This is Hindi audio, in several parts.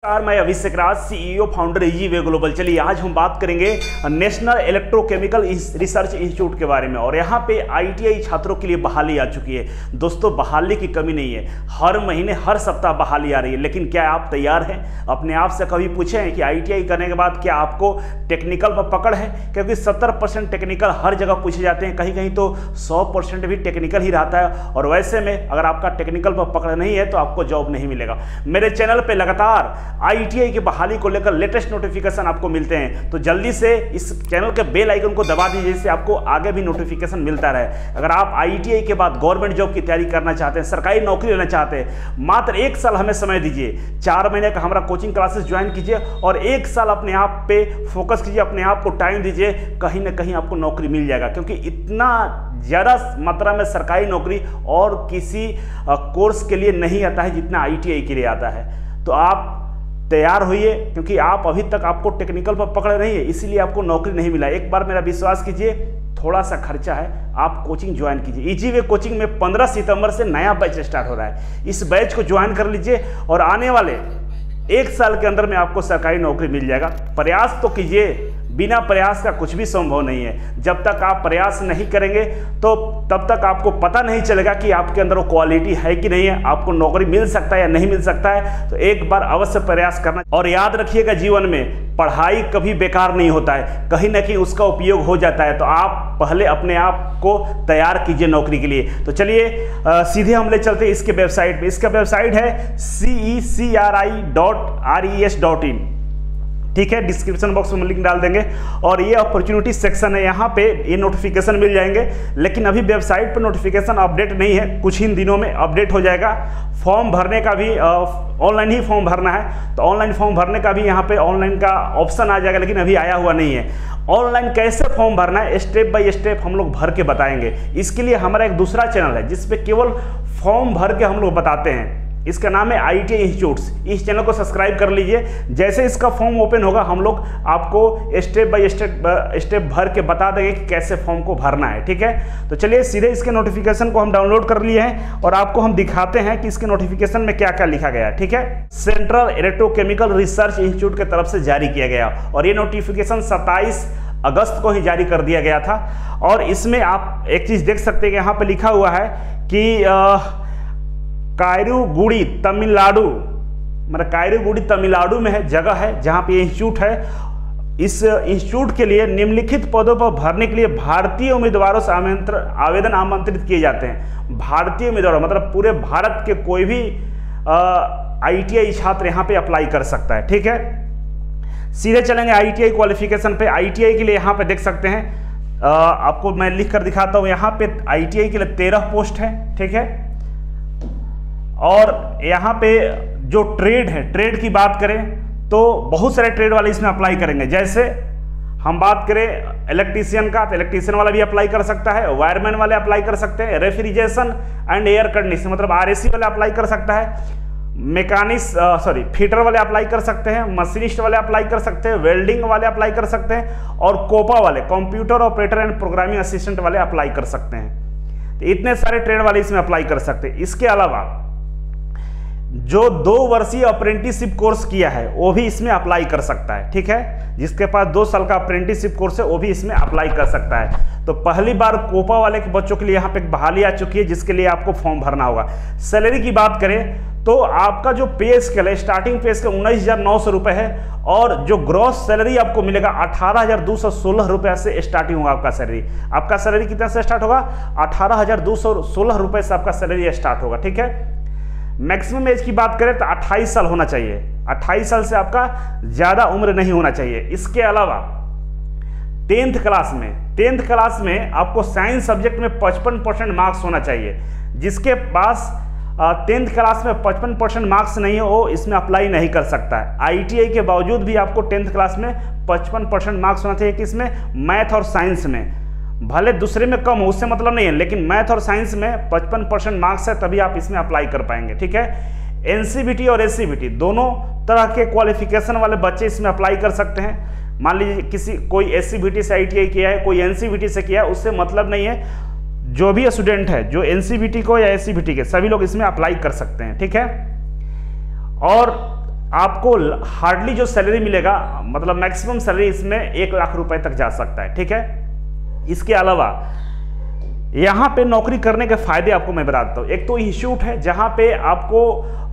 नमस्कार, मैं अभिषेक राज, सीईओ फाउंडर इजीवे ग्लोबल। चलिए आज हम बात करेंगे नेशनल इलेक्ट्रोकेमिकल रिसर्च इंस्टीट्यूट के बारे में। और यहाँ पे आईटीआई छात्रों के लिए बहाली आ चुकी है। दोस्तों, बहाली की कमी नहीं है, हर महीने हर सप्ताह बहाली आ रही है। लेकिन क्या आप तैयार हैं? अपने आप से कभी पूछे हैं कि आईटीआई करने के बाद क्या आपको टेक्निकल पर पकड़ है? क्योंकि 70% टेक्निकल हर जगह पूछे जाते हैं, कहीं कहीं तो 100% भी टेक्निकल ही रहता है। और वैसे में अगर आपका टेक्निकल पर पकड़ नहीं है तो आपको जॉब नहीं मिलेगा। मेरे चैनल पर लगातार आईटीआई की बहाली को लेकर लेटेस्ट नोटिफिकेशन आपको मिलते हैं, तो जल्दी से इस चैनल के बेल आइकन को दबा दीजिए, जिससे आपको आगे भी नोटिफिकेशन मिलता रहे। अगर आप आईटीआई के बाद गवर्नमेंट जॉब की तैयारी करना चाहते हैं, सरकारी नौकरी लेना चाहते हैं, मात्र 1 साल हमें समय दीजिए। 4 महीने का हमारा कोचिंग क्लासेस ज्वाइन कीजिए और 1 साल अपने आप पे फोकस कीजिए, अपने आप को टाइम दीजिए, कहीं ना कहीं आपको नौकरी मिल जाएगा। क्योंकि इतना ज़्यादा मात्रा में सरकारी नौकरी और किसी कोर्स के लिए नहीं आता है जितना आईटीआई के लिए आता है। तो आप तैयार होइए, क्योंकि आप अभी तक आपको टेक्निकल पर पकड़ नहीं है, इसीलिए आपको नौकरी नहीं मिला। एक बार मेरा विश्वास कीजिए, थोड़ा सा खर्चा है, आप कोचिंग ज्वाइन कीजिए। इजीवे कोचिंग में 15 सितंबर से नया बैच स्टार्ट हो रहा है। इस बैच को ज्वाइन कर लीजिए और आने वाले 1 साल के अंदर में आपको सरकारी नौकरी मिल जाएगा। प्रयास तो कीजिए, बिना प्रयास का कुछ भी संभव नहीं है। जब तक आप प्रयास नहीं करेंगे तो तब तक आपको पता नहीं चलेगा कि आपके अंदर वो क्वालिटी है कि नहीं है, आपको नौकरी मिल सकता है या नहीं मिल सकता है। तो एक बार अवश्य प्रयास करना। और याद रखिएगा, जीवन में पढ़ाई कभी बेकार नहीं होता है, कहीं ना कहीं उसका उपयोग हो जाता है। तो आप पहले अपने आप को तैयार कीजिए नौकरी के लिए। तो चलिए सीधे हम ले चलते हैं इसके वेबसाइट पे। इसका वेबसाइट है cecri.res.in। ठीक है, डिस्क्रिप्शन बॉक्स में लिंक डाल देंगे। और ये अपॉर्चुनिटी सेक्शन है, यहाँ पे ये नोटिफिकेशन मिल जाएंगे। लेकिन अभी वेबसाइट पर नोटिफिकेशन अपडेट नहीं है, कुछ ही दिनों में अपडेट हो जाएगा। फॉर्म भरने का भी ऑनलाइन ही फॉर्म भरना है, तो ऑनलाइन फॉर्म भरने का भी यहाँ पे ऑनलाइन का ऑप्शन आ जाएगा, लेकिन अभी आया हुआ नहीं है। ऑनलाइन कैसे फॉर्म भरना है स्टेप बाय स्टेप हम लोग भर के बताएंगे। इसके लिए हमारा एक दूसरा चैनल है जिसपे केवल फॉर्म भर के हम लोग बताते हैं, इसका नाम है आईटीआई इंस्टीट्यूट्स। इस चैनल को सब्सक्राइब कर लीजिए। जैसे इसका फॉर्म ओपन होगा हम लोग आपको स्टेप बाय स्टेप भर के बता देंगे कि कैसे फॉर्म को भरना है। ठीक है, तो चलिए सीधे इसके नोटिफिकेशन को हम डाउनलोड कर लिए हैं और आपको हम दिखाते हैं कि इसके नोटिफिकेशन में क्या क्या लिखा गया है। ठीक है, सेंट्रल इलेक्ट्रोकेमिकल रिसर्च इंस्टीट्यूट की तरफ से जारी किया गया और ये नोटिफिकेशन 27 अगस्त को ही जारी कर दिया गया था। और इसमें आप एक चीज देख सकते हैं कि यहाँ पे लिखा हुआ है कि कायरूगुड़ी तमिलनाडु, मतलब कायरूगुड़ी तमिलनाडु में है, जगह है जहाँ पे इंस्टीट्यूट है। इस इंस्टीट्यूट के लिए निम्नलिखित पदों पर भरने के लिए भारतीय उम्मीदवारों से आवेदन आमंत्रित किए जाते हैं। भारतीय उम्मीदवार मतलब पूरे भारत के कोई भी आईटीआई छात्र यहाँ पे अप्लाई कर सकता है। ठीक है, सीधे चलेंगे आईटीआई क्वालिफिकेशन पे। आईटीआई के लिए यहाँ पे देख सकते हैं, आपको मैं लिख कर दिखाता हूँ। यहाँ पे आईटीआई के लिए 13 पोस्ट है। ठीक है, और यहाँ पे जो ट्रेड है, ट्रेड की बात करें तो बहुत सारे ट्रेड वाले इसमें अप्लाई करेंगे। जैसे हम बात करें इलेक्ट्रीशियन का, तो इलेक्ट्रीशियन वाला भी अप्लाई कर सकता है, वायरमैन वाले अप्लाई कर सकते हैं, रेफ्रिजरेशन एंड एयर कंडीशन मतलब आरएसी वाले अप्लाई कर सकता है, फिटर वाले अप्लाई कर सकते हैं, मशीनिस्ट वाले अप्लाई कर सकते हैं, वेल्डिंग वाले अप्लाई कर सकते हैं, और कोपा वाले computer operator and programming assistant वाले अप्लाई कर सकते हैं। तो इतने सारे ट्रेड वाले इसमें अप्लाई कर सकते हैं। इसके अलावा जो 2 वर्षीय अप्रेंटिसशिप कोर्स किया है वो भी इसमें अप्लाई कर सकता है। ठीक है, जिसके पास 2 साल का अप्रेंटिसशिप कोर्स है वो भी इसमें अप्लाई कर सकता है। तो पहली बार कोपा वाले के बच्चों के लिए यहाँ पे एक बहाली आ चुकी है, जिसके लिए आपको फॉर्म भरना होगा। सैलरी की बात करें तो आपका जो पे स्केल है, स्टार्टिंग पे स्केल 19,900 रुपये है, और जो ग्रॉस सैलरी आपको मिलेगा 18,216 रुपये से स्टार्टिंग होगा आपका सैलरी। आपका सैलरी कितना से स्टार्ट होगा? 18,216 रुपये से आपका सैलरी स्टार्ट होगा। ठीक है, मैक्सिमम एज की बात करें तो 28 साल होना चाहिए। 28 साल से आपका ज़्यादा उम्र नहीं होना चाहिए। इसके अलावा 10th क्लास में आपको साइंस सब्जेक्ट में 55% मार्क्स होना चाहिए। जिसके पास 10th क्लास में 55% मार्क्स नहीं है वो इसमें अप्लाई नहीं कर सकता है। आईटीआई के बावजूद भी आपको 10th क्लास में 55% मार्क्स होना चाहिए। किसमें? मैथ और साइंस में। भले दूसरे में कम हो उससे मतलब नहीं है, लेकिन मैथ और साइंस में 55% मार्क्स है, तभी आप इसमें अप्लाई कर पाएंगे। ठीक है, एनसीवीटी और एससीवीटी दोनों तरह के क्वालिफिकेशन वाले बच्चे इसमें अप्लाई कर सकते हैं। मान लीजिए कोई एससीवीटी से आईटीआई किया है, कोई एनसीवीटी से किया है, उससे मतलब नहीं है। जो भी स्टूडेंट है जो एनसीवीटी को या एससीवीटी के, सभी लोग इसमें अप्लाई कर सकते हैं। ठीक है, और आपको हार्डली जो सैलरी मिलेगा, मतलब मैक्सिमम सैलरी इसमें 1 लाख रुपए तक जा सकता है। ठीक है, इसके अलावा यहाँ पे नौकरी करने के फायदे आपको मैं बताता हूँ। एक तो इंस्टीट्यूट है जहाँ पे आपको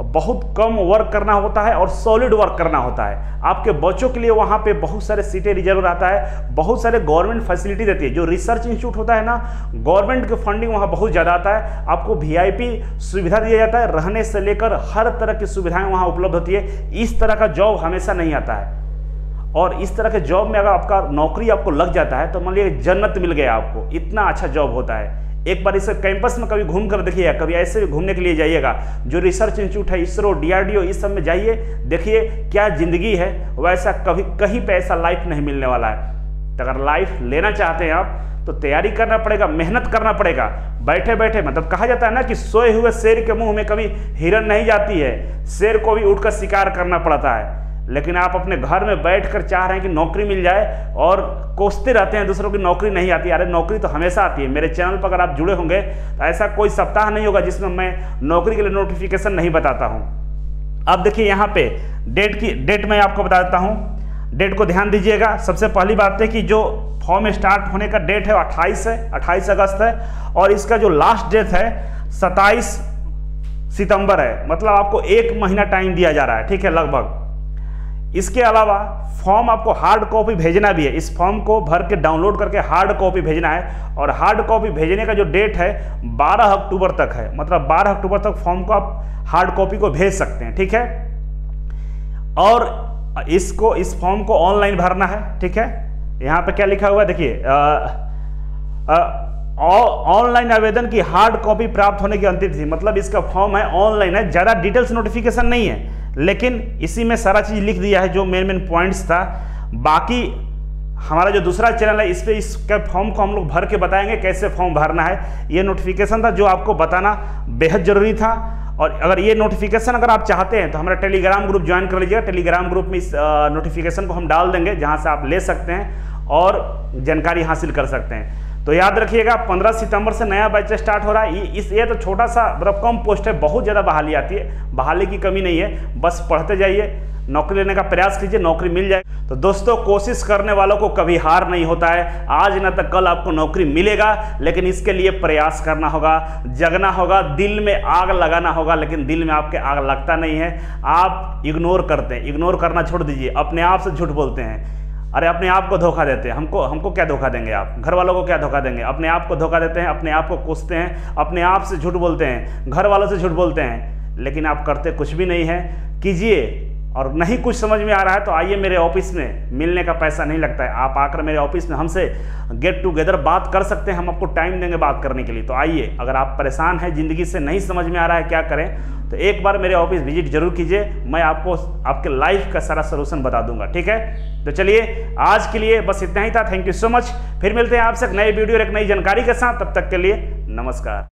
बहुत कम वर्क करना होता है और सॉलिड वर्क करना होता है। आपके बच्चों के लिए वहाँ पे बहुत सारे सीटें रिजर्व रहता है, बहुत सारे गवर्नमेंट फैसिलिटी देती है। जो रिसर्च इंस्टीट्यूट होता है ना, गवर्नमेंट की फंडिंग वहाँ बहुत ज़्यादा आता है। आपको VIP सुविधा दिया जाता है, रहने से लेकर हर तरह की सुविधाएँ वहाँ उपलब्ध होती है। इस तरह का जॉब हमेशा नहीं आता है, और इस तरह के जॉब में अगर आपका नौकरी आपको लग जाता है तो मान लीजिए जन्नत मिल गया आपको, इतना अच्छा जॉब होता है। एक बार इस कैंपस में कभी घूम कर देखिएगा, कभी ऐसे भी घूमने के लिए जाइएगा, जो रिसर्च इंस्टीट्यूट है, इसरो, DRDO, इस सब में जाइए, देखिए क्या जिंदगी है। वैसा कभी कहीं पे ऐसा लाइफ नहीं मिलने वाला है। तो अगर लाइफ लेना चाहते हैं आप तो तैयारी करना पड़ेगा, मेहनत करना पड़ेगा। बैठे बैठे, मतलब कहा जाता है ना कि सोए हुए शेर के मुंह में कभी हिरन नहीं जाती है, शेर को भी उठकर शिकार करना पड़ता है। लेकिन आप अपने घर में बैठकर चाह रहे हैं कि नौकरी मिल जाए और कोसते रहते हैं दूसरों की नौकरी नहीं आती। अरे नौकरी तो हमेशा आती है। मेरे चैनल पर अगर आप जुड़े होंगे तो ऐसा कोई सप्ताह नहीं होगा जिसमें मैं नौकरी के लिए नोटिफिकेशन नहीं बताता हूं। अब देखिए यहाँ पे डेट मैं आपको बता देता हूँ। डेट को ध्यान दीजिएगा। सबसे पहली बात है कि जो फॉर्म स्टार्ट होने का डेट है 28 है, 28 अगस्त है, और इसका जो लास्ट डेट है 27 सितंबर है। मतलब आपको 1 महीना टाइम दिया जा रहा है। ठीक है, लगभग। इसके अलावा फॉर्म आपको हार्ड कॉपी भेजना भी है। इस फॉर्म को भर के डाउनलोड करके हार्ड कॉपी भेजना है, और हार्ड कॉपी भेजने का जो डेट है 12 अक्टूबर तक है। मतलब 12 अक्टूबर तक फॉर्म को आप हार्ड कॉपी को भेज सकते हैं। ठीक है, और इस फॉर्म को ऑनलाइन भरना है। ठीक है, यहाँ पे क्या लिखा हुआ है देखिए, ऑनलाइन आवेदन की हार्ड कॉपी प्राप्त होने की अंतिम तिथि। मतलब इसका फॉर्म है, ऑनलाइन है, ज़्यादा डिटेल्स नोटिफिकेशन नहीं है, लेकिन इसी में सारा चीज़ लिख दिया है जो मेन पॉइंट्स था। बाकी हमारा जो दूसरा चैनल है, इस पर इसका फॉर्म को हम लोग भर के बताएंगे कैसे फॉर्म भरना है। ये नोटिफिकेशन था जो आपको बताना बेहद ज़रूरी था। और अगर ये नोटिफिकेशन अगर आप चाहते हैं तो हमारा टेलीग्राम ग्रुप ज्वाइन कर लीजिएगा। टेलीग्राम ग्रुप में इस नोटिफिकेशन को हम डाल देंगे, जहाँ से आप ले सकते हैं और जानकारी हासिल कर सकते हैं। तो याद रखिएगा 15 सितंबर से नया बैच स्टार्ट हो रहा है। ये तो छोटा सा मतलब कम पोस्ट है, बहुत ज़्यादा बहाली आती है। बहाली की कमी नहीं है, बस पढ़ते जाइए, नौकरी लेने का प्रयास कीजिए, नौकरी मिल जाए। तो दोस्तों, कोशिश करने वालों को कभी हार नहीं होता है। आज न तो कल आपको नौकरी मिलेगा, लेकिन इसके लिए प्रयास करना होगा, जगना होगा, दिल में आग लगाना होगा। लेकिन दिल में आपके आग लगता नहीं है, आप इग्नोर करते हैं। इग्नोर करना छोड़ दीजिए, अपने आप से झूठ बोलते हैं। अरे अपने आप को धोखा देते हैं। हमको क्या धोखा देंगे आप? घर वालों को क्या धोखा देंगे? अपने आप को धोखा देते हैं, अपने आप को कोसते हैं, अपने आप से झूठ बोलते हैं, घर वालों से झूठ बोलते हैं, लेकिन आप करते कुछ भी नहीं है। कीजिए, और नहीं कुछ समझ में आ रहा है तो आइए मेरे ऑफिस में, मिलने का पैसा नहीं लगता है। आप आकर मेरे ऑफिस में हमसे गेट टुगेदर बात कर सकते हैं, हम आपको टाइम देंगे बात करने के लिए। तो आइए, अगर आप परेशान हैं, ज़िंदगी से नहीं समझ में आ रहा है क्या करें, तो एक बार मेरे ऑफिस विजिट जरूर कीजिए। मैं आपको आपके लाइफ का सारा सलूशन बता दूंगा। ठीक है, तो चलिए आज के लिए बस इतना ही था। Thank you so much. फिर मिलते हैं आपसे एक नए वीडियो और एक नई जानकारी के साथ। तब तक के लिए नमस्कार।